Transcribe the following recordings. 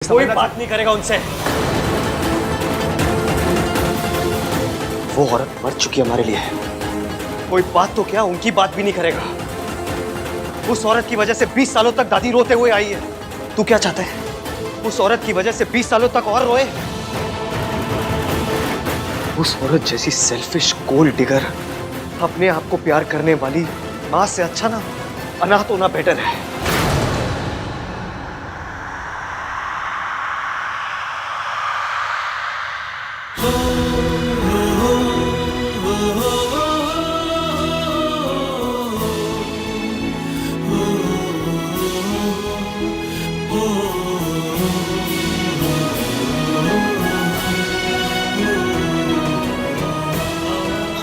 कोई बात नहीं करेगा उनसे। वो औरत मर चुकी हमारे लिए। कोई बात तो क्या, उनकी बात भी नहीं करेगा। उस औरत की वजह से 20 सालों तक दादी रोते हुए आई है। तू क्या चाहता है? उस औरत की वजह से 20 सालों तक और रोए? उस औरत जैसी सेल्फिश गोल्ड डिगर अपने आप को प्यार करने वाली मां से अच्छा ना अनाथ होना बेटर है।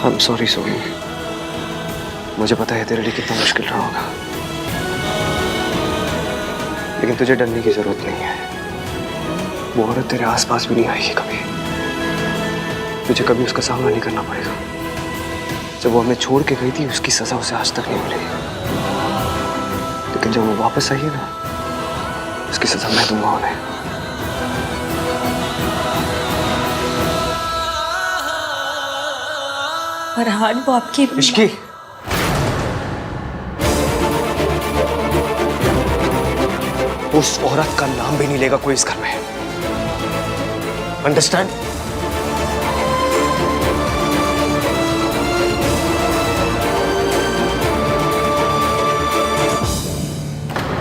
I'm sorry सोनू, मुझे पता है तेरे लिए कितना मुश्किल रहा होगा, लेकिन तुझे डरने की जरूरत नहीं है। वो औरत तेरे आसपास भी नहीं आएगी कभी। तुझे कभी उसका सामना नहीं करना पड़ेगा। जब वो हमें छोड़ के गई थी, उसकी सजा उसे आज तक नहीं मिली, लेकिन जब वो वापस आई है ना, उसकी सजा मैं दूंगा उन्हें। फरहान, वो आपकी इश्की, उस औरत का नाम भी नहीं लेगा कोई इस घर में। अंडरस्टैंड?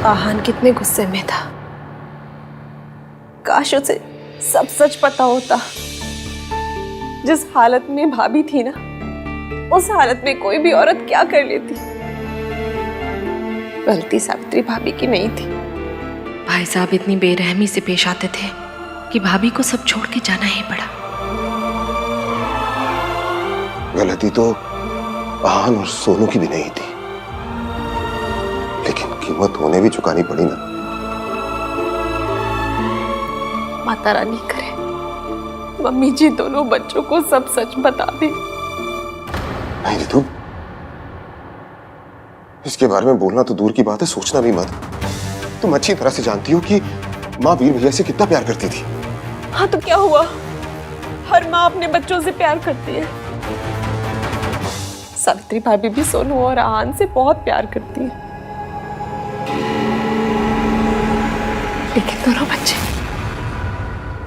आहान कितने गुस्से में था। काश उसे सब सच पता होता। जिस हालत में भाभी थी ना, उस हालत में कोई भी औरत क्या कर लेती। गलती सावित्री भाभी की नहीं थी। भाई साहब इतनी बेरहमी से पेश आते थे कि भाभी को सब छोड़ के जाना ही पड़ा। गलती तो आहान और सोनू की भी नहीं थी, लेकिन कीमत उन्हें भी चुकानी पड़ी ना। माता रानी करे मम्मी जी दोनों बच्चों को सब सच बता दे। नहीं रितु, इसके बारे में बोलना तो दूर की बात है, सोचना भी मत। तुम अच्छी तरह से जानती हो कि माँ वीर भैया से कितना प्यार करती थी। हाँ तो क्या हुआ, हर माँ अपने बच्चों से प्यार करती है। सावित्री भाभी भी सोनू और आहान से बहुत प्यार करती है, लेकिन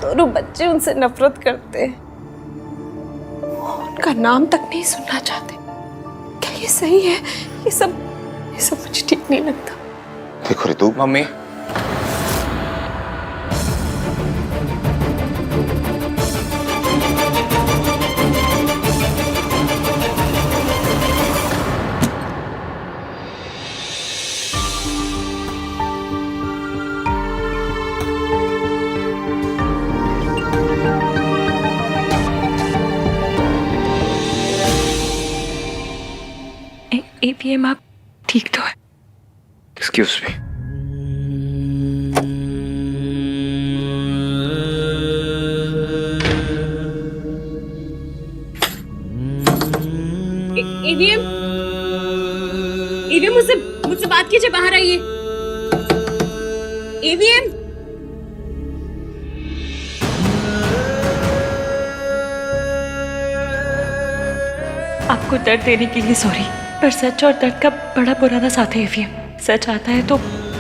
दोनों बच्चे उनसे नफरत करते हैं। उनका नाम तक नहीं सुनना चाहते। क्या ये सही है? ये सब मुझे ठीक नहीं लगता। देखो रितु, मम्मी, एटीएम आप ठीक तो है? Excuse me. एवीएम, एवीएम मुझसे बात कीजिए, बाहर आइए। एवीएम, आपको दर्द देने के लिए सॉरी, पर सच और दर्द का बड़ा पुराना साथ है एवीएम। सच आता है तो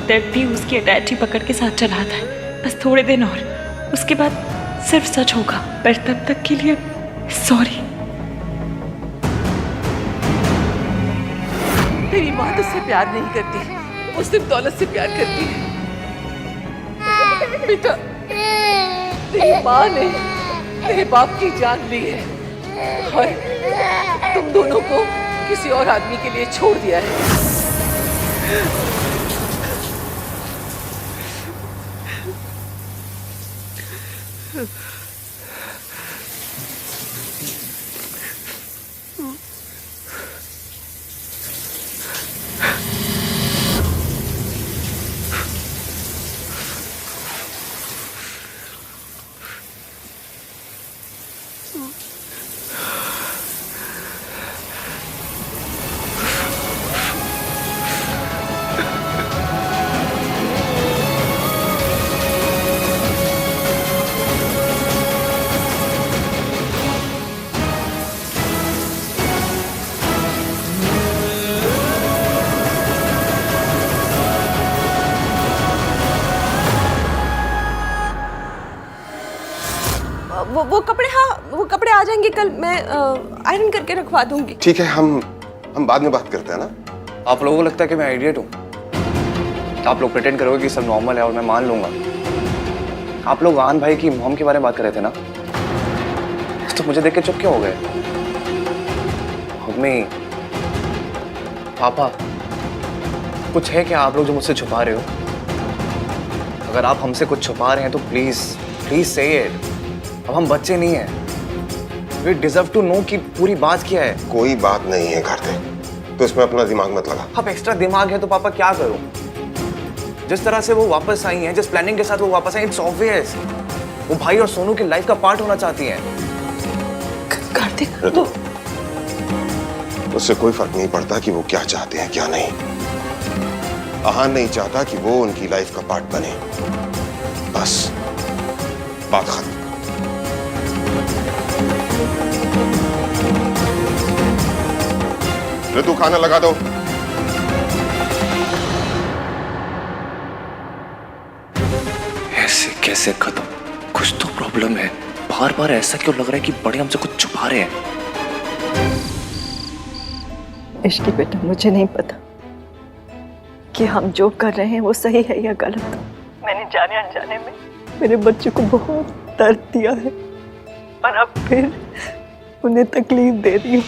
दर्द भी उसकी अटैची पकड़ के साथ चला आता है। बस थोड़े दिन और, उसके बाद सिर्फ सच होगा, पर तब तक के लिए सॉरी। तेरी माँ तुझसे प्यार नहीं करती, वो सिर्फ दौलत से प्यार करती है। बेटा, तेरी माँ ने तेरे बाप की जान ली है और तुम दोनों को किसी और आदमी के लिए छोड़ दिया है। वो कपड़े, हाँ वो कपड़े आ जाएंगे कल, मैं आयरन करके रखवा दूंगी। ठीक है, हम बाद में बात करते हैं ना। आप लोगों को लगता है कि मैं आइडियट हूँ? आप लोग प्रिटेंड करोगे कि सब नॉर्मल है और मैं मान लूंगा। आप लोग आन भाई की मॉम के बारे में बात कर रहे थे ना, तो मुझे देख के चुप क्यों हो गए? मम्मी, पापा, कुछ है क्या आप लोग जो मुझसे छुपा रहे हो? अगर आप हमसे कुछ छुपा रहे हैं तो प्लीज प्लीज से इट। अब हम बच्चे नहीं हैं। वी डिजर्व टू नो कि पूरी बात क्या है। कोई बात नहीं है कार्तिक, तो इसमें अपना दिमाग मत लगा। अब एक्स्ट्रा दिमाग है तो पापा क्या करूं? जिस तरह से वो वापस आई हैं, जिस प्लानिंग के साथ वो वापस आई, इट्स ऑब्वियस वो भाई और सोनू की लाइफ का पार्ट होना चाहती हैं। कार्तिक, ऋतु, उससे कोई फर्क नहीं पड़ता कि वो क्या चाहते हैं क्या नहीं। आहान नहीं चाहता कि वो उनकी लाइफ का पार्ट बने, बस बात खत्म। ऋतु, खाना लगा दो। ऐसे कैसे खत्म? कुछ तो प्रॉब्लम है। बार बार ऐसा क्यों लग रहा है कि बड़े हमसे कुछ छुपा रहे हैं? इश्की बेटा, मुझे नहीं पता कि हम जो कर रहे हैं वो सही है या गलत। मैंने जाने अनजाने में मेरे बच्चे को बहुत दर्द दिया है और अब फिर उन्हें तकलीफ दे रही हूँ।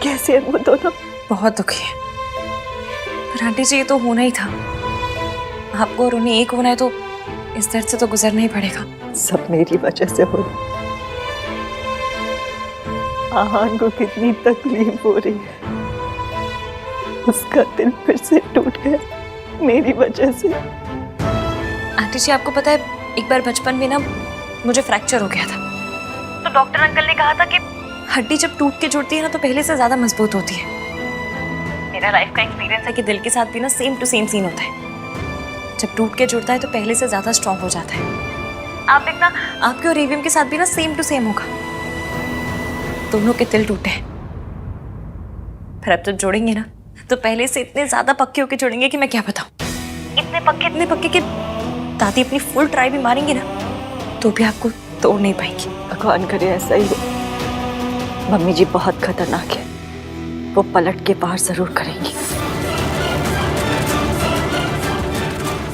कैसे है वो दोनों? बहुत दुखी है, पर आंटी जी ये तो होना ही था। आपको और उन्हें एक होना है तो इस दर्द से तो गुजरना ही पड़ेगा। सब मेरी वजह से हो रहा है। आहान को कितनी तकलीफ हो रही है, उसका दिल फिर से टूट गया मेरी वजह से। आंटी जी आपको पता है, एक बार बचपन में ना मुझे फ्रैक्चर हो गया था, तो डॉक्टर अंकल ने कहा था कि हड्डी जब टूट के जुड़ती है ना तो पहले से ज्यादा मजबूत होती है। मेरा लाइफ का एक्सपीरियंस है कि दिल के साथ भी ना सेम टू सेम सीन होता है। जब टूट के जुड़ता है तो पहले से ज्यादा स्ट्रांग हो जाता है। आप देखना, आपके और एवीएम के साथ भी ना सेम टू सेम होगा। दोनों के दिल टूटे हैं, फिर अब जब जोड़ेंगे ना तो पहले से इतने ज्यादा पक्के होके जुड़ेंगे कि मैं क्या बताऊं। इतने पक्के कि दादी अपनी फुल ट्राई भी मारेंगी ना तो भी आपको तोड़ नहीं पाएंगी। भगवान करे ऐसा ही हो। मम्मी जी बहुत खतरनाक है, वो पलट के पार जरूर करेंगी।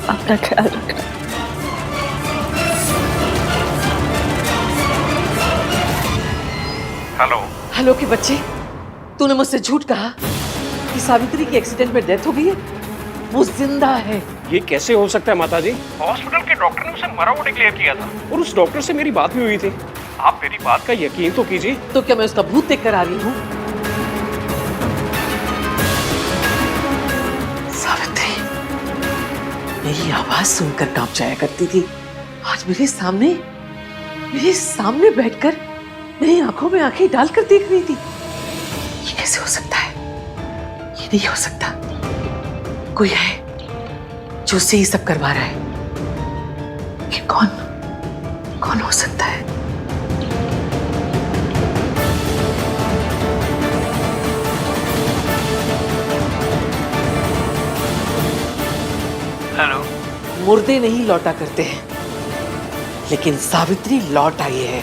अपना ख्याल रखना। हेलो के बच्चे, तूने मुझसे झूठ कहा कि सावित्री की एक्सीडेंट में डेथ हो गई है। वो जिंदा है। ये कैसे हो सकता है माताजी? हॉस्पिटल के डॉक्टर ने उसे मरा हुआ डिक्लेयर किया था और उस डॉक्टर से मेरी बात भी हुई थी। आप मेरी बात का यकीन तो कीजिए। तो क्या मैं उसका भूत देख कर आ रही हूँ? सावित्री मेरी आवाज सुनकर कांप जाया करती थी, आज मेरे सामने बैठकर मेरी आंखों में आंखें डालकर देख रही थी। ये कैसे हो सकता है? ये नहीं हो सकता। कोई है जो उससे ये सब करवा रहा है। ये कौन हो सकता है? हेलो। मुर्दे नहीं लौटा करते हैं, लेकिन सावित्री लौट आई है।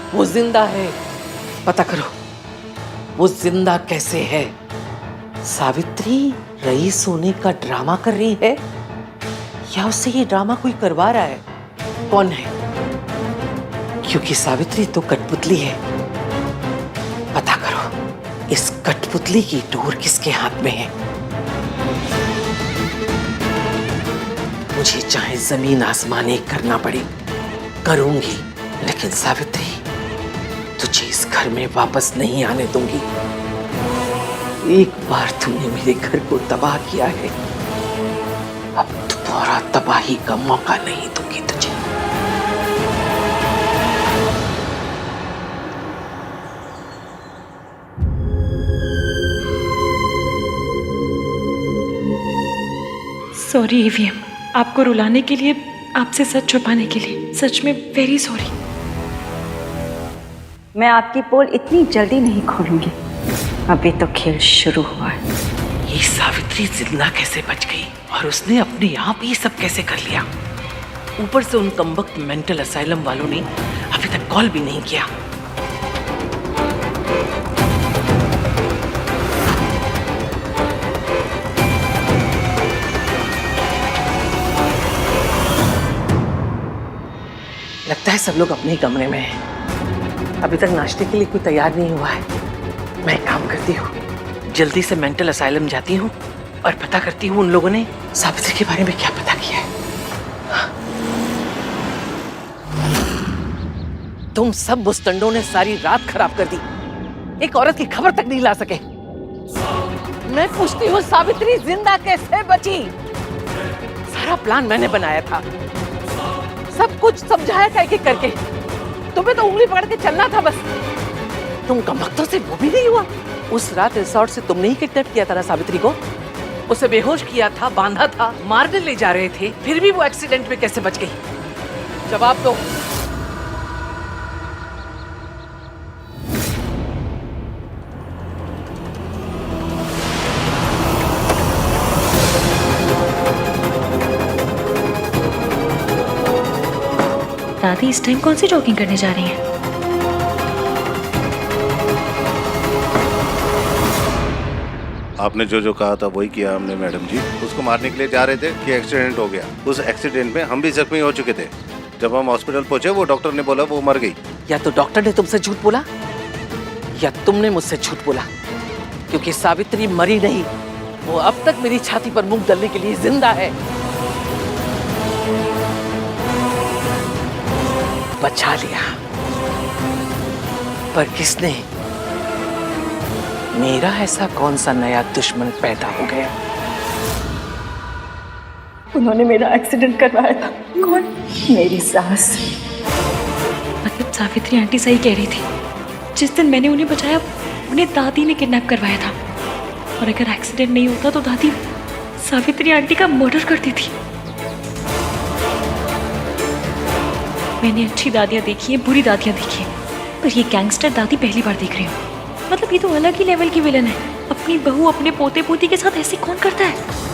वो जिंदा है। पता करो वो जिंदा कैसे है। सावित्री रईस होने का ड्रामा कर रही है या उससे ये ड्रामा कोई करवा रहा है? कौन है? क्योंकि सावित्री तो कठपुतली है। पता करो इस कठपुतली की डोर किसके हाथ में है। मुझे चाहे जमीन आसमान एक करना पड़े करूंगी, लेकिन सावित्री तुझे इस घर में वापस नहीं आने दूंगी। एक बार तूने मेरे घर को तबाह किया है, अब दोबारा तबाही का मौका नहीं दूंगी तुझे। सॉरी ईवीएम, आपको रुलाने के लिए, आपसे सच छुपाने के लिए, सच में वेरी सॉरी। मैं आपकी पोल इतनी जल्दी नहीं खोलूंगी, अभी तो खेल शुरू हुआ है। ये सावित्री जिंदा कैसे बच गई और उसने अपने आप ये सब कैसे कर लिया? ऊपर से उन कमबख्त मेंटल असाइलम वालों ने अभी तक कॉल भी नहीं किया। लगता है सब लोग अपने ही कमरे में हैं। अभी तक नाश्ते के लिए कोई तैयार नहीं हुआ है। मैं एक काम करती हूँ, जल्दी से मेंटल असाइलम जाती हूँ और पता करती हूँ उन लोगों ने सावित्री के बारे में क्या पता किया है। तुम सब मुस्तंडों ने सारी रात खराब कर दी, एक औरत की खबर तक नहीं ला सके। मैं पूछती हूँ सावित्री जिंदा कैसे बची? सारा प्लान मैंने बनाया था, सब कुछ समझाया था एक एक करके। तुम्हें तो उंगली पकड़ के चलना था बस। तुम कमबख्तों से वो भी नहीं हुआ। उस रात रिसोर्ट से तुमने ही किडनैप किया था ना सावित्री को? उसे बेहोश किया था, बांधा था, मारने ले जा रहे थे, फिर भी वो एक्सीडेंट में कैसे बच गई? जवाब दो। दादी इस टाइम कौन सी जॉगिंग करने जा रही हैं? आपने जो जो कहा था वही किया हमने मैडम जी। उसको मारने के लिए जा रहे थे कि एक्सीडेंट हो गया। उस एक्सीडेंट में हम भी जख्मी हो चुके थे। जब हम हॉस्पिटल पहुंचे वो डॉक्टर ने बोला वो मर गई। या तो डॉक्टर ने तुमसे झूठ बोला या तुमने मुझसे झूठ बोला, क्योंकि सावित्री मरी नहीं, वो अब तक मेरी छाती पर मुंह डालने के लिए जिंदा है। बचा लिया, पर किसने? मेरा ऐसा कौन सा नया दुश्मन पैदा हो गया? उन्होंने मेरा एक्सीडेंट करवाया था। कौन? मेरी सास। मतलब सावित्री आंटी सही कह रही थी, जिस दिन मैंने उन्हें बचाया उन्हें दादी ने किडनैप करवाया था। और अगर एक्सीडेंट नहीं होता तो दादी सावित्री आंटी का मर्डर करती थी। मैंने अच्छी दादियाँ देखी हैं, बुरी दादियाँ देखी हैं, पर ये गैंगस्टर दादी पहली बार देख रही हूँ। मतलब ये तो अलग ही लेवल की विलन है। अपनी बहू अपने पोते पोती के साथ ऐसे कौन करता है?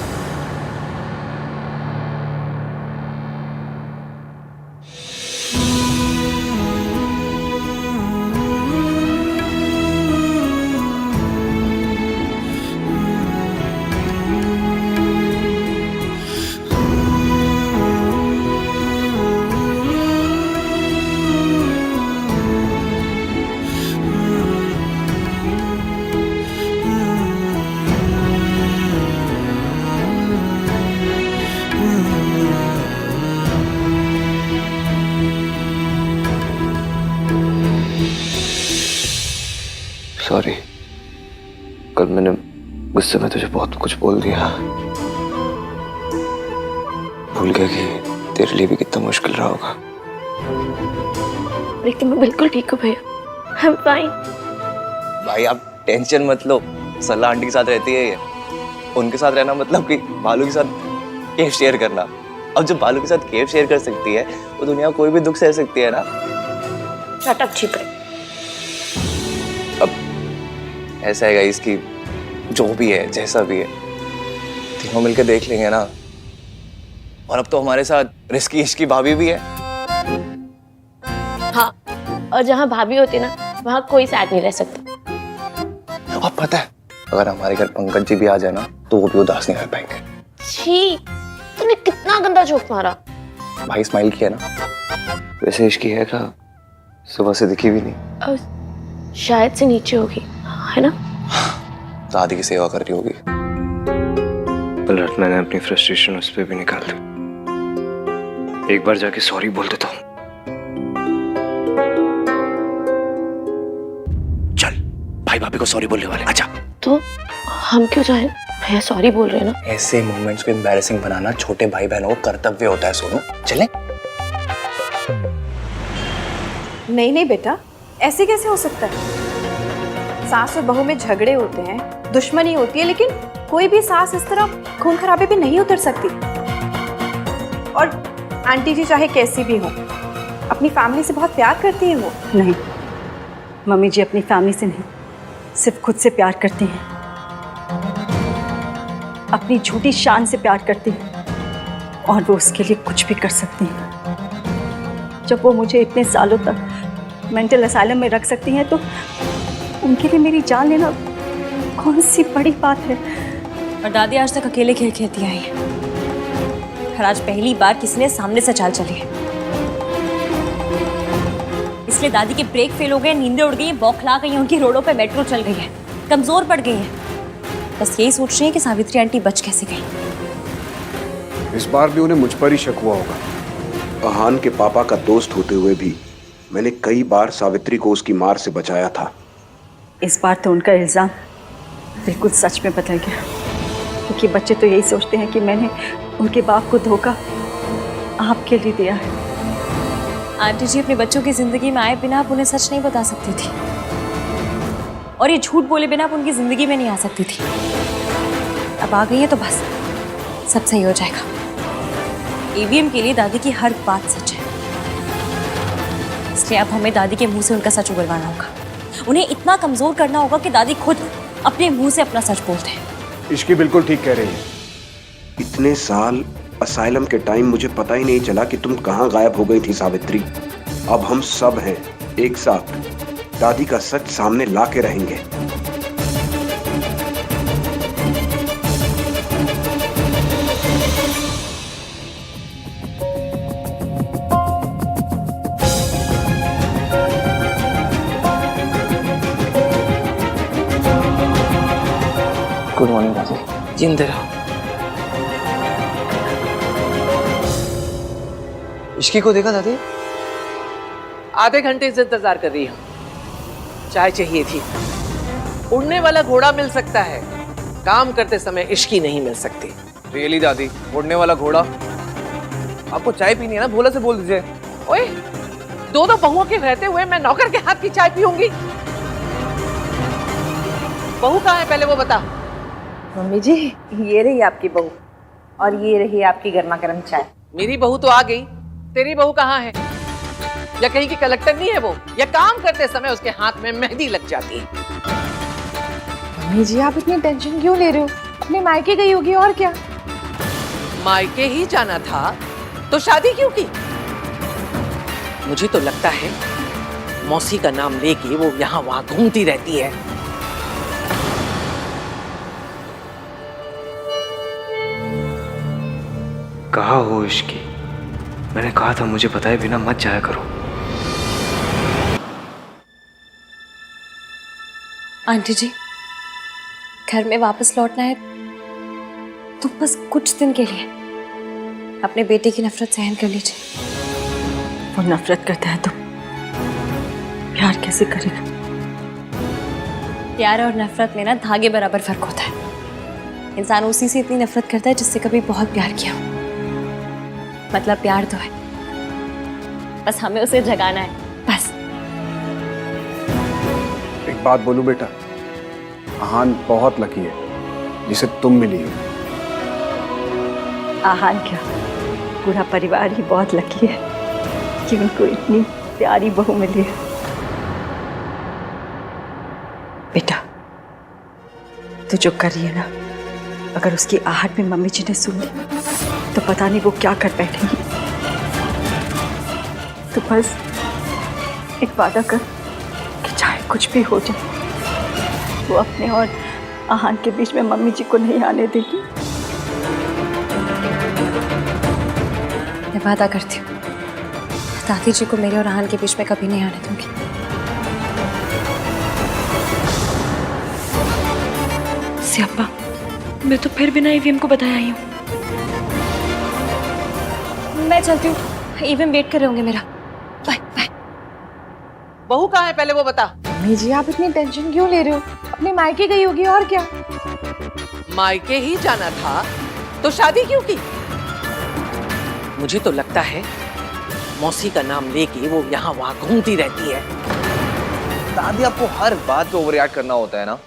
सॉरी, कल मैंने गुस्से में तुझे बहुत कुछ बोल दिया। भूल गया कि तेरे लिए भी कितना मुश्किल रहा होगा। लेकिन मैं बिल्कुल ठीक हूँ भैया, आई एम फाइन। भाई आप टेंशन मत लो, सल्ला आंटी के साथ रहती है ये। उनके साथ रहना मतलब कि बालू के साथ केफ शेयर करना। अब जब बालू के साथ केफ शेयर कर सकती है वो दुनिया कोई भी दुख सह सकती है ना। शट अप छिपे। अब ऐसा है गाइस कि जो भी है जैसा भी है तीनों मिलकर देख लेंगे ना। और अब तो हमारे साथ रिस्की इश्की भाभी भी है। हाँ, और जहाँ भाभी होती है ना वहाँ कोई साथ नहीं रह सकता। अब पता है अगर हमारे घर पंकज जी भी आ जाए ना तो वो भी उदास नहीं रह पाएंगे। छी, तूने कितना गंदा जोक मारा। भाई स्माइल किया ना। वैसे इश्की है का सुबह से दिखी भी नहीं। और शायद से नीचे होगी, है ना? दादी की सेवा कर रही होगी। कल रात मैंने अपनी फ्रस्ट्रेशन उस पर भी निकाल दी। एक बार जाके सॉरी बोल देता हूँ। चल भाई भाभी को सॉरी बोलने वाले। अच्छा तो हम क्यों जाए? भैया सॉरी बोल रहे हैं ना। ऐसे मोमेंट्स को एम्बैरेसिंग बनाना छोटे भाई बहनों का कर्तव्य होता है। सोनू चले। नहीं नहीं बेटा, ऐसे कैसे हो सकता है? सास और बहू में झगड़े होते हैं, दुश्मनी होती है, लेकिन कोई भी सास इस तरह खून खराबे पे नहीं उतर सकती। और आंटी जी चाहे कैसी भी हो, अपनी फैमिली से बहुत प्यार करती है वो। नहीं, मम्मी जी अपनी फैमिली से नहीं, सिर्फ खुद से प्यार करती हैं। अपनी झूठी शान से प्यार करती हैं। और वो उसके लिए कुछ भी कर सकती हैं। जब वो मुझे इतने सालों तक मेंटल असाइलम में रख सकती हैं तो उनके लिए मेरी जान लेना कौन सी बड़ी बात है। और दादी आज तक अकेले खेल खेलती आई है, और आज पहली बार किसी ने सामने से चाल चली है। इसलिए दादी के ब्रेक फेल हो गए, नींदें उड़ गई, बौखला गई, उनकी रोडों पे मेट्रो चल गई है, कमजोर पड़ गई है। बस यही सोच रही है कि सावित्री आंटी बच कैसे गई। इस बार भी उन्हें मुझ पर ही शक हुआ होगा। अहान के पापा का दोस्त होते हुए भी मैंने कई बार सावित्री को उसकी मार से बचाया था। इस बार तो उनका इल्ज़ाम बिल्कुल सच में बदल गया, क्योंकि बच्चे तो यही सोचते हैं कि मैंने उनके बाप को धोखा आपके लिए दिया है। आंटी जी अपने बच्चों की जिंदगी में आए बिना आप उन्हें सच नहीं बता सकती थी, और ये झूठ बोले बिना आप उनकी जिंदगी में नहीं आ सकती थी। अब आ गई है तो बस सब सही हो जाएगा। ईवीएम के लिए दादी की हर बात सच है, इसलिए अब हमें दादी के मुंह से उनका सच उगलवाना होगा। उन्हें इतना कमजोर करना होगा कि दादी खुद अपने मुंह से अपना सच बोलते हैं। इश्की बिल्कुल ठीक कह रही है। इतने साल असाइलम के टाइम मुझे पता ही नहीं चला कि तुम कहाँ गायब हो गई थी सावित्री। अब हम सब हैं एक साथ, दादी का सच सामने ला के रहेंगे। गुड मॉर्निंग दादी। जिंदे रहो। इश्की को देखा दादी? आधे घंटे से इंतजार कर रही हूँ। चाय चाहिए थी। उड़ने वाला घोड़ा मिल सकता है, काम करते समय इश्की नहीं मिल सकती। रियली दादी, उड़ने वाला घोड़ा? आपको चाय पीनी है ना, भोला से बोल दीजिए। ओए, दो बहुओं के रहते हुए मैं नौकर के हाथ की चाय पीऊंगी? बहू कहाँ है पहले वो बता। मम्मी जी, ये रही आपकी बहू और ये रही आपकी गर्मा गर्म चाय। मेरी बहू तो आ गई, तेरी बहू कहाँ है? या कहीं की कलेक्टर नहीं है वो, या काम करते समय उसके हाथ में मेहंदी लग जाती है। मम्मी जी, आप इतनी टेंशन क्यों ले रहे हो? अपने मायके गई होगी और क्या। मायके ही जाना था तो शादी क्यों की? मुझे तो लगता है मौसी का नाम लेके वो यहाँ वहां घूमती रहती है। कहा हो इश्की, मैंने कहा था मुझे बताए बिना मत जाया करो। आंटी जी, घर में वापस लौटना है तो बस कुछ दिन के लिए अपने बेटे की नफरत सहन कर लीजिए। वो नफरत करता है तो प्यार कैसे करेगा? प्यार और नफरत में ना धागे बराबर फर्क होता है। इंसान उसी से इतनी नफरत करता है जिससे कभी बहुत प्यार किया हो। मतलब प्यार तो है, बस हमें उसे जगाना है, बस। एक बात बोलूं बेटा, आहान बहुत लकी है जिसे तुम मिली हो। आहान क्या, पूरा परिवार ही बहुत लकी है कि उनको इतनी प्यारी बहू मिली है। बेटा, तू जो कर रही है ना, अगर उसकी आहट में मम्मी जी ने सुन ली तो पता नहीं वो क्या कर बैठेंगी। तो बस एक वादा कर कि चाहे कुछ भी हो जाए, वो अपने और आहान के बीच में मम्मी जी को नहीं आने देगी। मैं वादा करती हूँ, दादी जी को मेरे और आहान के बीच में कभी नहीं आने दूंगी। सियाप्पा, मैं तो फिर बिना ईवीएम को बताया आई हूँ। मैं चलती हूँ, ईवीएम वेट कर रहे होंगे मेरा। Bye bye. बहू कहाँ है पहले वो बता। मम्मी जी, आप इतनी टेंशन क्यों ले रहे हो? अपने मायके गई होगी और क्या। मायके ही जाना था तो शादी क्यों की? मुझे तो लगता है मौसी का नाम लेके वो यहाँ वहां घूमती रहती है। दादी, आपको हर बात पे ओवर रिएक्ट करना होता है ना।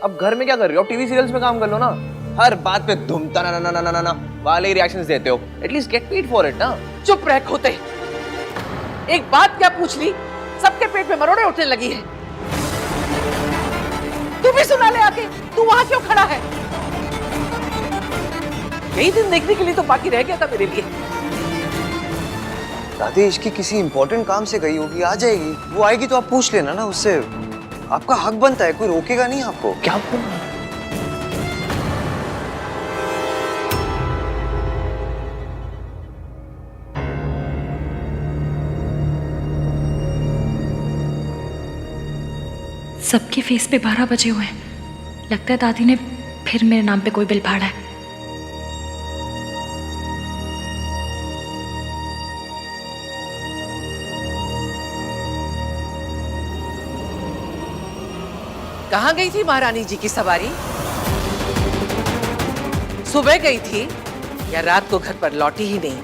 अब घर में क्या कर रही हो? टीवी सीरियल्स में काम कर लो ना। हर बात पे धुमता ना ना ना ना ना ना वाले रिएक्शंस देते हो। At least get paid for it ना। चुप रह खोते। एक बात क्या पूछ ली, सबके पेट पे मरोड़े उठने लगी है। तू भी सुना ले आके, तू वहां क्यों खड़ा है? यही दिन देखने के लिए तो बाकी रह गया था मेरे लिए। दादी इसकी किसी इंपॉर्टेंट काम से गई होगी, आ जाएगी। वो आएगी तो आप पूछ लेना ना उससे, आपका हक बनता है, कोई रोकेगा नहीं आपको। क्या बोल रहा है? सबके फेस पे 12 बजे हुए हैं। लगता है दादी ने फिर मेरे नाम पे कोई बिल फाड़ा है। कहाँ गई थी महारानी जी की सवारी? सुबह गई थी या रात को घर पर लौटी ही नहीं?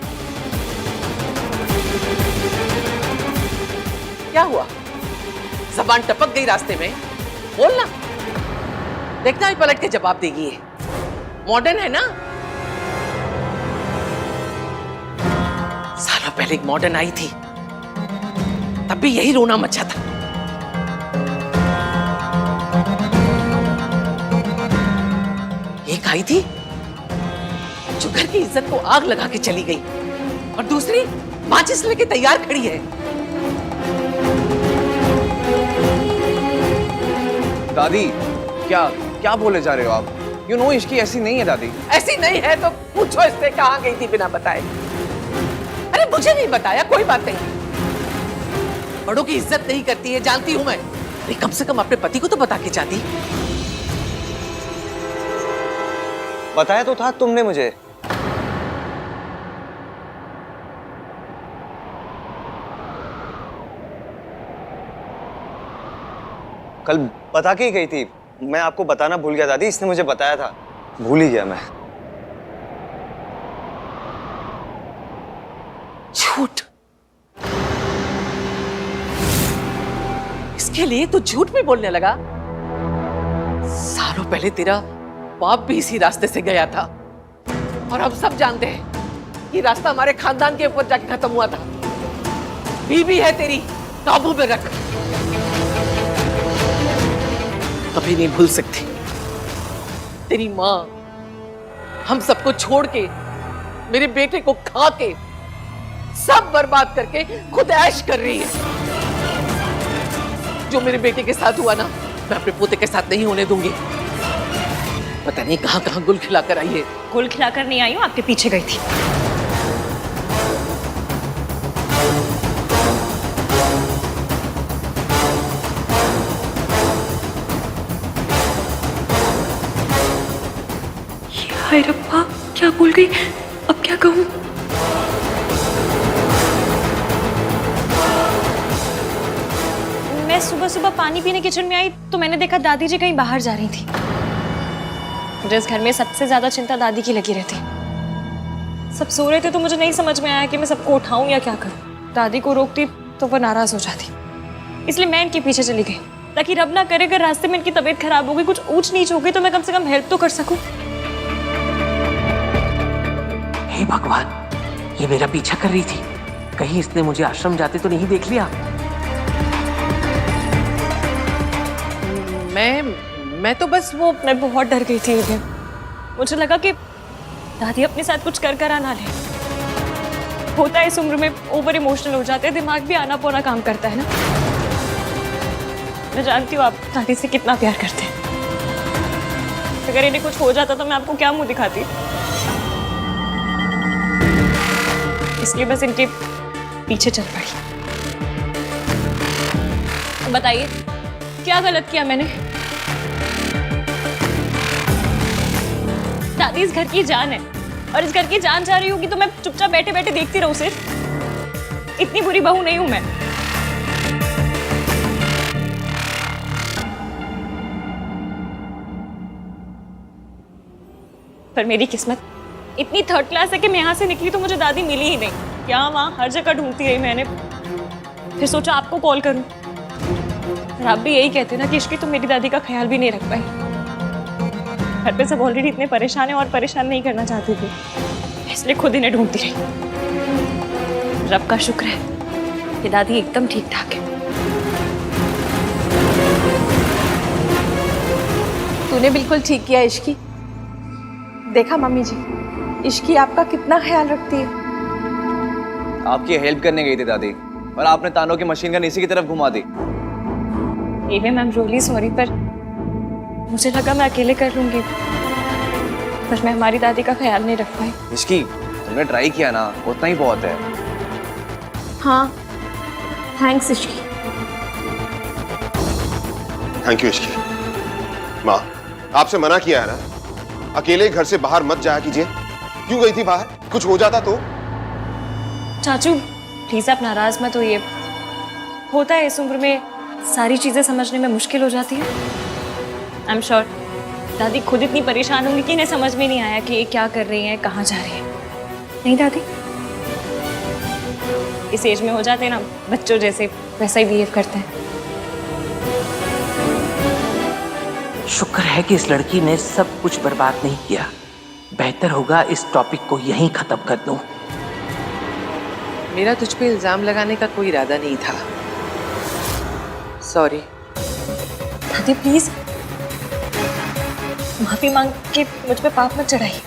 क्या हुआ? जबान टपक गई रास्ते में? बोलना, देखना ही पलट के जवाब देगी। ये मॉडर्न है ना? सालों पहले एक मॉडर्न आई थी, तब भी यही रोना मचा था। एक आई थी जो घर की इज्जत को आग लगा के चली गई, और दूसरी माचिस लेके तैयार खड़ी है। दादी क्या क्या बोले जा रहे हो आप? यू नो इश्की ऐसी नहीं है दादी। ऐसी नहीं है तो पूछो इससे कहाँ गई थी बिना बताए। अरे मुझे नहीं बताया, कोई बात नहीं। बड़ों की इज्जत नहीं करती है, जानती हूं मैं। अरे कम से कम अपने पति को तो बता के जाती। बताया तो था तुमने मुझे। कल बता के ही गई थी। मैं आपको बताना भूल गया दादी, इसने मुझे बताया था, भूल ही गया मैं। झूठ, इसके लिए तो झूठ भी बोलने लगा। सालों पहले तेरा बाप भी इसी रास्ते से गया था, और हम सब जानते हैं ये रास्ता हमारे खानदान के ऊपर जाके खत्म हुआ था। बीवी है तेरी, काबू में रख। कभी नहीं भूल सकती तेरी माँ हम सबको छोड़ के, मेरे बेटे को खा के, सब बर्बाद करके खुद ऐश कर रही है। जो मेरे बेटे के साथ हुआ ना, मैं अपने पोते के साथ नहीं होने दूंगी। पता नहीं कहां कहां गुल खिलाकर आई है। गुल खिलाकर नहीं आई हूँ, आपके पीछे गई थी। हाय रब्बा, क्या बोल गई? अब क्या कहूँ? मैं सुबह सुबह पानी पीने किचन में आई तो मैंने देखा दादी जी कहीं बाहर जा रही थी। जिस घर में सबसे ज्यादा चिंता दादी की लगी रहती। सब सो रहे थे तो मुझे नहीं समझ में आया कि मैं सबको उठाऊं या क्या करूं। दादी को रोकती तो वो नाराज हो जाती, इसलिए मैं इनके पीछे चली गई, ताकि रब ना करे अगर रास्ते में इनकी तबीयत खराब हो गई, कुछ ऊंच नीच हो गई, तो मैं कम से कम हेल्प तो कर सकूं। हे भगवान, ये मेरा पीछा कर रही थी, कहीं इसने मुझे आश्रम जाते तो नहीं देख लिया। मैं तो बस मैं बहुत डर गई थी। मुझे लगा कि दादी अपने साथ कुछ कर आना ले। होता है इस उम्र में, ओवर इमोशनल हो जाते हैं, दिमाग भी आना पौना काम करता है ना। मैं जानती हूँ आप दादी से कितना प्यार करते हैं। अगर इन्हें कुछ हो जाता तो मैं आपको क्या मुंह दिखाती। इसलिए बस इनके पीछे चल पड़ी। बताइए क्या गलत किया मैंने? दादी इस घर की जान है, और इस घर की जान जा रही होगी तो मैं चुपचाप बैठे बैठे देखती रहूं सिर्फ? इतनी बुरी बहू नहीं हूं मैं। पर मेरी किस्मत इतनी थर्ड क्लास है कि मैं यहाँ से निकली तो मुझे दादी मिली ही नहीं। यहाँ वहाँ हर जगह ढूंढती रही मैंने, फिर सोचा आपको कॉल करूं। और आप भी यही कहते ना कि इश्की तो मेरी दादी का ख्याल भी नहीं रख पाई। घर पे सब ऑलरेडी इतने परेशान है और परेशान नहीं करना चाहती थी, इसलिए खुद इन्हें ढूंढती रही। रब का शुक्र है कि दादी एकदम ठीक ठाक है। तूने बिल्कुल ठीक किया इश्की। देखा मम्मी जी, इश्की आपका कितना ख्याल रखती है। आपकी हेल्प करने गई थी दादी, और आपने तानों की मशीन गन इसी की तरफ घुमा दी। एवियम, आई एम रियली सॉरी, पर मुझे लगा मैं अकेले कर लूंगी, पर मैं हमारी दादी का ख्याल नहीं रख पाई। इश्की, तुमने ट्राई किया ना, उतना ही बहुत है। हाँ, thanks Ishki. Thank you Ishki. माँ, आपसे मना किया है ना, अकेले घर से बाहर मत जाया कीजिए। क्यों गई थी बाहर? कुछ हो जाता तो? चाचू प्लीज आप नाराज मत होइए, होता है इस उम्र में सारी चीजें समझने में मुश्किल हो जाती है। आई एम श्योर दादी खुद इतनी परेशान होंगी कि इन्हें समझ में नहीं आया कि ये क्या कर रही हैं, कहाँ जा रही हैं। नहीं दादी, इस एज में हो जाते हैं ना बच्चों जैसे, वैसा ही बिहेव करते हैं। शुक्र है कि इस लड़की ने सब कुछ बर्बाद नहीं किया। बेहतर होगा इस टॉपिक को यहीं खत्म कर दूं। मेरा तुझ पे इल्जाम लगाने का कोई इरादा नहीं था। सॉरी। दादी प्लीज माफी मांग के मुझ पे पाप मत चढ़ाइए।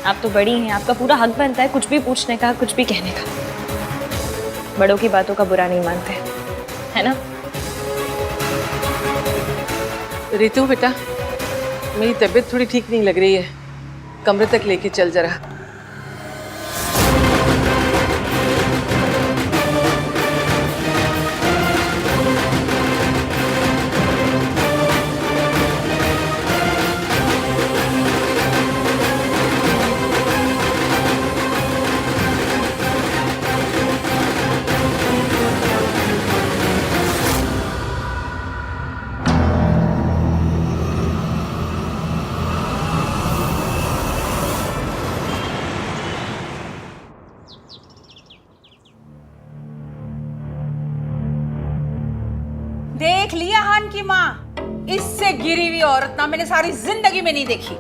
आप तो बड़ी हैं, आपका पूरा हक बनता है कुछ भी पूछने का, कुछ भी कहने का। बड़ों की बातों का बुरा नहीं मानते, है ना? रितु बेटा, मेरी तबीयत थोड़ी ठीक नहीं लग रही है, कमरे तक लेके चल जरा। देख लिया हान की माँ, इससे गिरी हुई औरत ना मैंने सारी जिंदगी में नहीं देखी।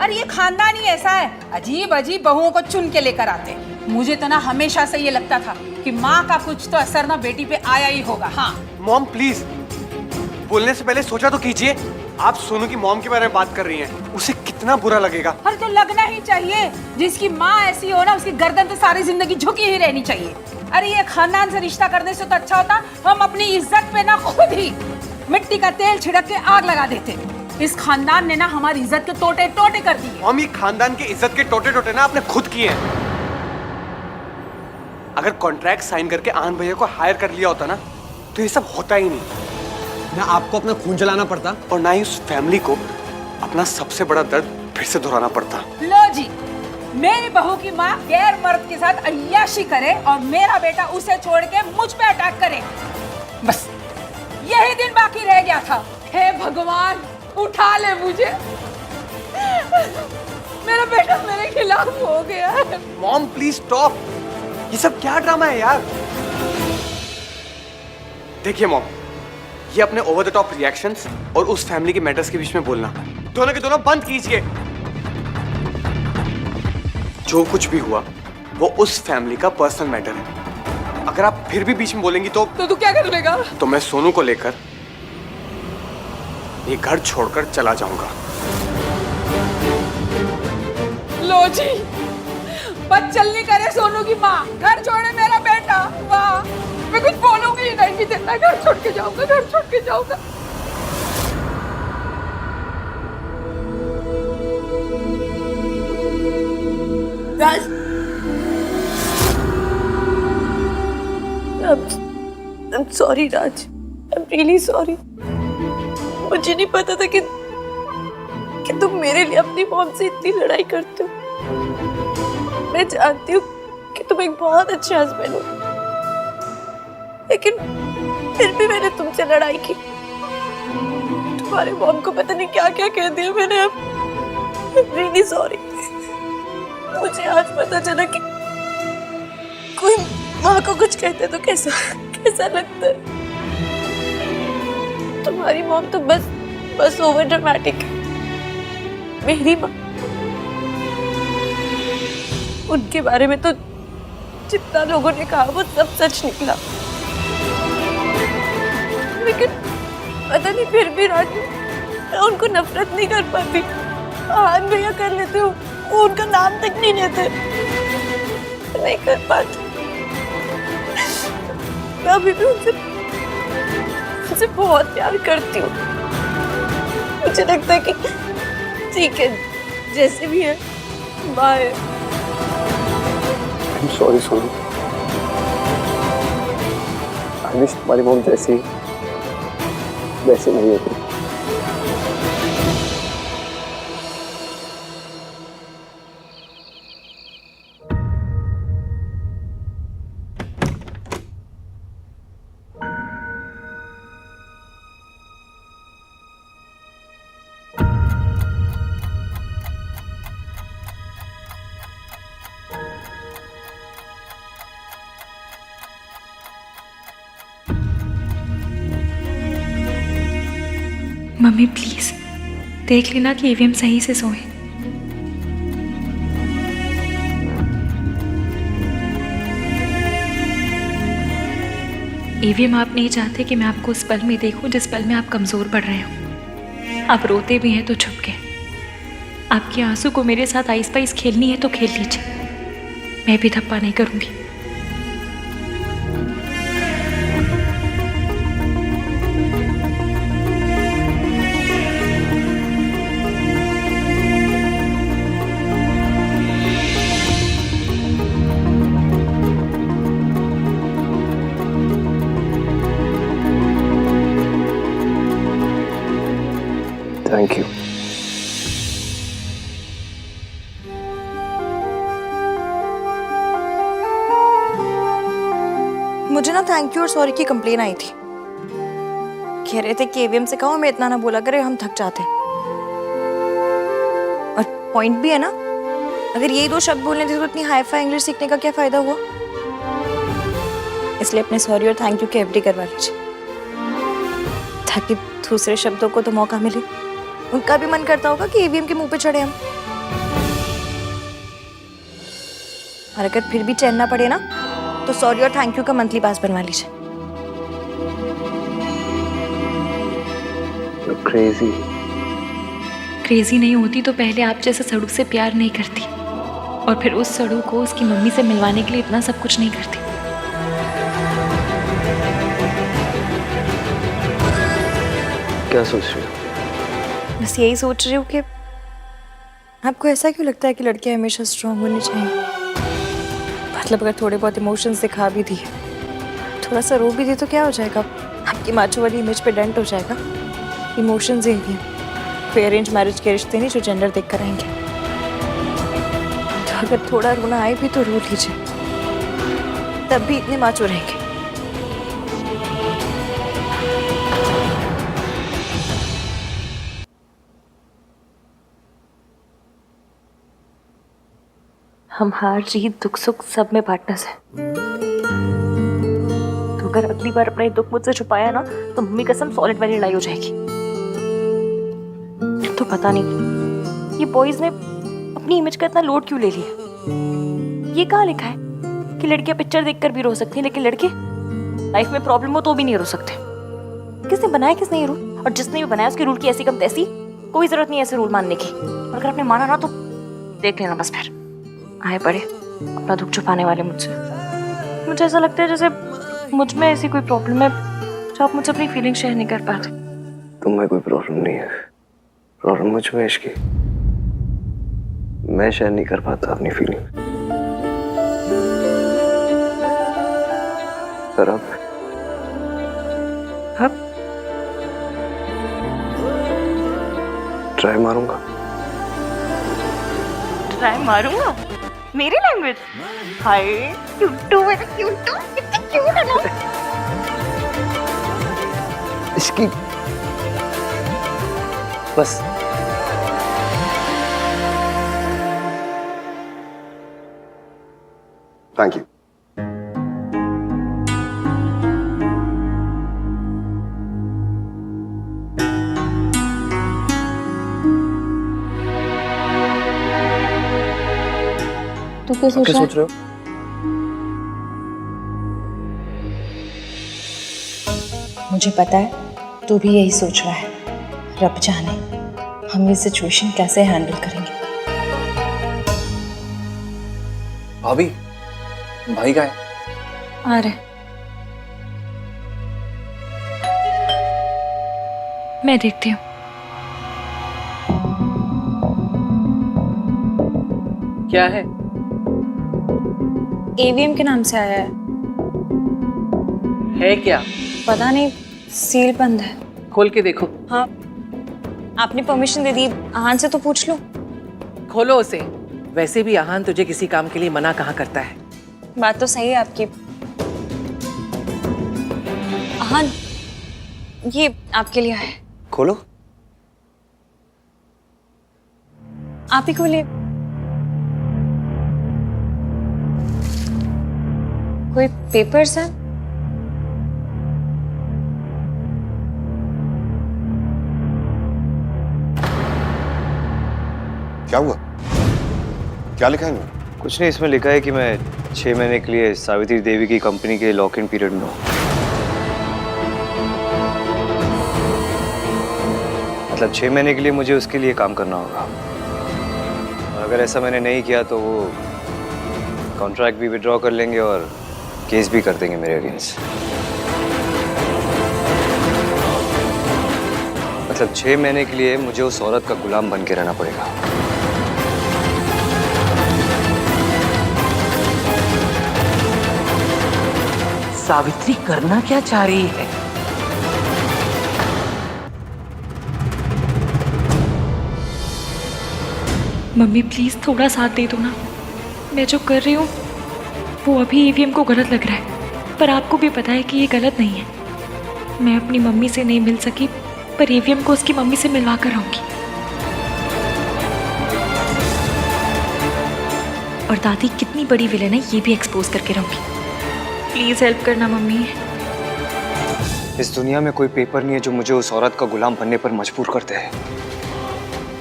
अरे ये खानदान ही ऐसा है, अजीब अजीब बहुओं को चुन के लेकर आते। मुझे तो ना हमेशा से ये लगता था कि माँ का कुछ तो असर ना बेटी पे आया ही होगा। हाँ मॉम प्लीज, बोलने से पहले सोचा तो कीजिए। आप सोनू की मॉम के बारे में बात कर रही हैं, उसे कितना बुरा लगेगा। अरे तो लगना ही चाहिए, जिसकी माँ ऐसी हो ना उसकी गर्दन तो सारी जिंदगी झुकी ही रहनी चाहिए। अरे ये खानदान से रिश्ता करने से तो अच्छा होता हम अपनी इज्जत पे ना खुद ही मिट्टी का तेल छिड़क के आग लगा देते। इस खानदान ने ना हमारी इज्जत के टोटे टोटे कर दिए। मॉम, ये खानदान के इज्जत के टोटे टोटे ना आपने खुद किए हैं। अगर कॉन्ट्रैक्ट साइन करके आनंद भैया को हायर कर लिया होता ना तो ये सब होता ही नहीं। ना आपको अपना खून जलाना पड़ता और ना ही उस फैमिली को अपना सबसे बड़ा दर्द फिर से दोहराना पड़ता। लो जी, मेरी बहू की माँ गैर मर्द के साथ अय्याशी करे और मेरा बेटा उसे छोड़ के मुझ पे अटैक करे, बस यही दिन बाकी रह गया था। हे भगवान, उठा ले मुझे, मेरा बेटा मेरे खिलाफ हो गया है। मॉम प्लीज स्टॉप, ये सब क्या ड्रामा है यार। देखिए मॉम, ये अपने ओवर द टॉप रिएक्शंस और उस फैमिली के मैटर्स के बीच में बोलना दोनों के दोनों बंद कीजिए। जो कुछ भी हुआ वो उस फैमिली का पर्सनल मैटर है। अगर आप फिर भी बीच में बोलेंगी तो तू क्या कर लेगा? तो मैं सोनू को लेकर ये घर छोड़कर चला जाऊंगा। लो जी, बच्चल नहीं करे सोनू की माँ, घर छोड़े मेरा बेटा। वाह, मैं कुछ बोलूंगी नहीं देता, घर छोड़ के जाऊंगा, घर छोड़ के जाऊंगा। राज, I'm sorry Raj, I'm really sorry। मुझे नहीं पता था कि तुम मेरे लिए अपनी मॉम से इतनी लड़ाई करते हो। मैं जानती हूँ कि तुम एक बहुत अच्छे हस्बैंड हो, लेकिन फिर भी मैंने तुमसे लड़ाई की। तुम्हारे मॉम को पता नहीं क्या क्या कह दिया मैंने। I'm really sorry। मुझे आज पता चला कि कोई माँ को कुछ कहते तो कैसा लगता है। तुम्हारी मॉम तो बस ओवर ड्रामेटिक है। मेरी माँ, उनके बारे में तो जितना लोगों ने कहा वो सब सच निकला, लेकिन पता नहीं फिर भी राजू मैं उनको नफरत नहीं कर पाती। आन भैया कर लेते हो, वो उनका नाम तक नहीं लेते। नहीं कर पाती। मैं अभी भी उनसे बहुत प्यार करती हूँ। मुझे लगता है कि ठीक है, जैसे भी है bye. I'm sorry Sonu. I wish तुम्हारी मॉम जैसी वैसे नहीं होती। मम्मी प्लीज देख लेना कि ईवीएम सही से सोए। ईवीएम आप नहीं चाहते कि मैं आपको उस पल में देखूं जिस पल में आप कमजोर पड़ रहे हो। आप रोते भी हैं तो छुप के। आपके आंसू को मेरे साथ आइस पाइस खेलनी है तो खेल लीजिए, मैं भी धप्पा नहीं करूंगी। Thank you. मुझे ना थैंक यू और सॉरी की कंप्लेन आई थी। कह रहे थे कि एवीएम से कहो हमें इतना ना बोला करे, हम थक जाते हैं। और पॉइंट भी है ना, अगर यही दो शब्द बोलने थे तो इतनी हाई फाई इंग्लिश सीखने का क्या फायदा हुआ। इसलिए अपने सॉरी और थैंक यू के एफडी करवा लीजिए, ताकि दूसरे शब्दों को तो मौका मिले। उनका भी मन करता होगा कि ईवीएम के मुंह पे चढ़े हम। और अगर फिर भी चैन ना पड़े ना, तो सॉरी और थैंक यू का मंथली पास बनवा लीजिए। क्रेजी। क्रेजी नहीं होती तो पहले आप जैसे सड़ू से प्यार नहीं करती, और फिर उस सड़ू को उसकी मम्मी से मिलवाने के लिए इतना सब कुछ नहीं करती। क्या सोच रही हो? बस यही सोच रही हूँ कि आपको ऐसा क्यों लगता है कि लड़कियां हमेशा स्ट्रांग होनी चाहिए। मतलब अगर थोड़े बहुत इमोशंस दिखा भी दिए, थोड़ा सा रो भी दिए तो क्या हो जाएगा, आपकी माचो वाली इमेज पे डेंट हो जाएगा। इमोशंस ही हैं, कोई अरेंज मैरिज के रिश्ते नहीं जो जेंडर देख कर आएंगे। तो अगर थोड़ा रोना आए भी तो रो लीजिए, तब भी इतने माचो रहेंगे। हम हार जीत दुख सुख सब में पार्टनर्स हैं। तो अगर अगली बार अपना दुख मुझसे छुपाया ना, तो मम्मी कसम सॉलिड वाली लड़ाई हो जाएगी। तो पता नहीं ये बॉयज ने अपनी इमेज का इतना लोड क्यों ले लिया। ये कहाँ लिखा है कि लड़कियां पिक्चर देखकर भी रो सकती हैं, लेकिन लड़के लाइफ में प्रॉब्लम हो तो भी नहीं रो सकते। किसने बनाया किसने ये रूल, और जिसने भी बनाया उसके रूल की ऐसी कम तैसी, कोई जरूरत नहीं ऐसे रूल मानने की। और अगर आपने माना ना तो देख लेना बस, फिर आए पड़े अपना दुख छुपाने वाले मुझसे। मुझे ऐसा लगता है जैसे मुझ में ऐसी कोई प्रॉब्लम है जो आप मुझसे अपनी फीलिंग शेयर नहीं कर पाते। तुम्हें कोई प्रॉब्लम नहीं है, प्रॉब्लम मुझ में इश्क की। मैं शेयर नहीं कर पाता अपनी फीलिंग। पर अब ट्राई मारूंगा। ट्राई मारूंगा? मेरी लैंग्वेज? हाय क्यूटू, मेरा क्यूटू, कितना क्यूट है ना। इसकी बस थैंक यू। तू क्या सोच रहा रहे हो? मुझे पता है तू भी यही सोच रहा है। रब जाने हम ये सिचुएशन कैसे हैंडल करेंगे। भाभी, भाई का है? आ रहे। मैं देखती हूँ। क्या है? एवीएम के नाम से आया है क्या? पता नहीं, सील बंद है। खोल के देखो। हाँ, आपने परमिशन दे दी, आहान से तो पूछ लो। खोलो उसे। वैसे भी आहान तुझे किसी काम के लिए मना कहाँ करता है। बात तो सही है आपकी। आहान, ये आपके लिए है। खोलो। आप ही खोलिए। कोई पेपर्स है? क्या हुआ? क्या लिखा है इनमें? कुछ नहीं, इसमें लिखा है कि मैं 6 महीने के लिए सावित्री देवी की कंपनी के लॉक इन पीरियड में हूँ। मतलब 6 महीने के लिए मुझे उसके लिए काम करना होगा, और अगर ऐसा मैंने नहीं किया तो वो कॉन्ट्रैक्ट भी विड्रॉ कर लेंगे और केस भी कर देंगे मेरे अगेंस्ट। मतलब 6 महीने के लिए मुझे उस औरत का गुलाम बन के रहना पड़ेगा। सावित्री करना क्या चाह रही है? मम्मी प्लीज थोड़ा साथ दे दो ना। मैं जो कर रही हूँ वो अभी ईवीएम को गलत लग रहा है, पर आपको भी पता है कि ये गलत नहीं है। मैं अपनी मम्मी से नहीं मिल सकी, पर ईवीएम को उसकी मम्मी से मिलवा कर रहूंगी। और दादी कितनी बड़ी विलेन है ये भी एक्सपोज करके रहूंगी। प्लीज हेल्प करना मम्मी। इस दुनिया में कोई पेपर नहीं है जो मुझे उस औरत का गुलाम बनने पर मजबूर करते हैं।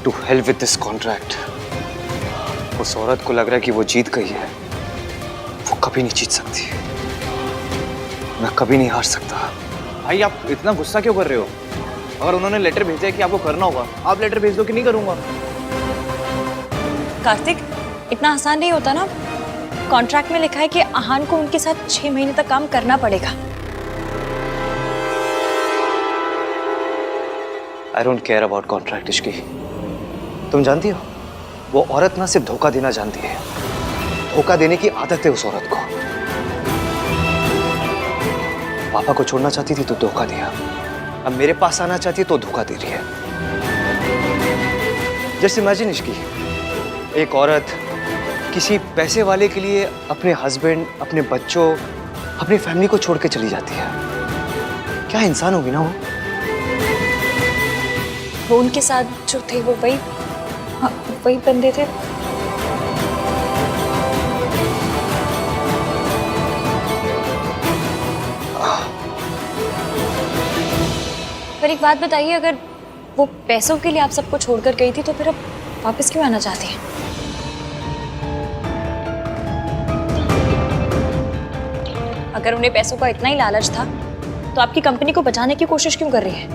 To hell with this contract. उस औरत को लग रहा है कि वो जीत गई है। वो कभी नहीं जीत सकती। मैं कभी नहीं हार सकता। भाई आप इतना गुस्सा क्यों कर रहे हो? अगर उन्होंने लेटर भेजा है कि आपको करना होगा, आप लेटर भेज दो कि नहीं करूंगा। कार्तिक, इतना आसान नहीं होता ना। कॉन्ट्रैक्ट में लिखा है कि आहान को उनके साथ 6 महीने तक काम करना पड़ेगा। I don't care about contract Ishki. तुम जानती हो, वो औरत ना सिर्फ धोखा देना जानती है, धोखा देने की आदत है उस औरत को। पापा को छोड़ना चाहती थी तो धोखा दिया, अब मेरे पास आना चाहती है तो धोखा दे रही है। जस्ट इमेजिन इश्की, एक औरत किसी पैसे वाले के लिए अपने हस्बैंड, अपने बच्चों, अपनी फैमिली को छोड़ के चली जाती है। क्या इंसान होगी ना वो? वो उनके साथ जो थे वो वही, हाँ, वही बंदे थे। पर एक बात बताइए, अगर वो पैसों के लिए आप सबको छोड़कर गई थी तो फिर अब वापस क्यों आना चाहती हैं? अगर उन्हें पैसों का इतना ही लालच था तो आपकी कंपनी को बचाने की कोशिश क्यों कर रही है?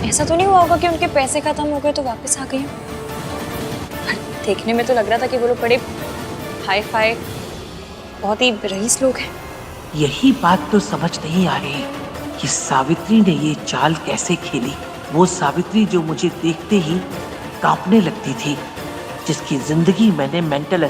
ऐसा तो नहीं हुआ होगा कि उनके पैसे खत्म हो गए तो वापस आ गई हो? देखने में तो लग रहा था कि वो लोग बड़े हाई फाई, बहुत ही रईस लोग हैं। यही बात तो समझ नहीं आ रही कि सावित्री ने ये चाल कैसे खेली। वो सावित्री जो मुझे देखते ही कांपने लगती थी, जिसकी जिंदगी मैंने मेंटल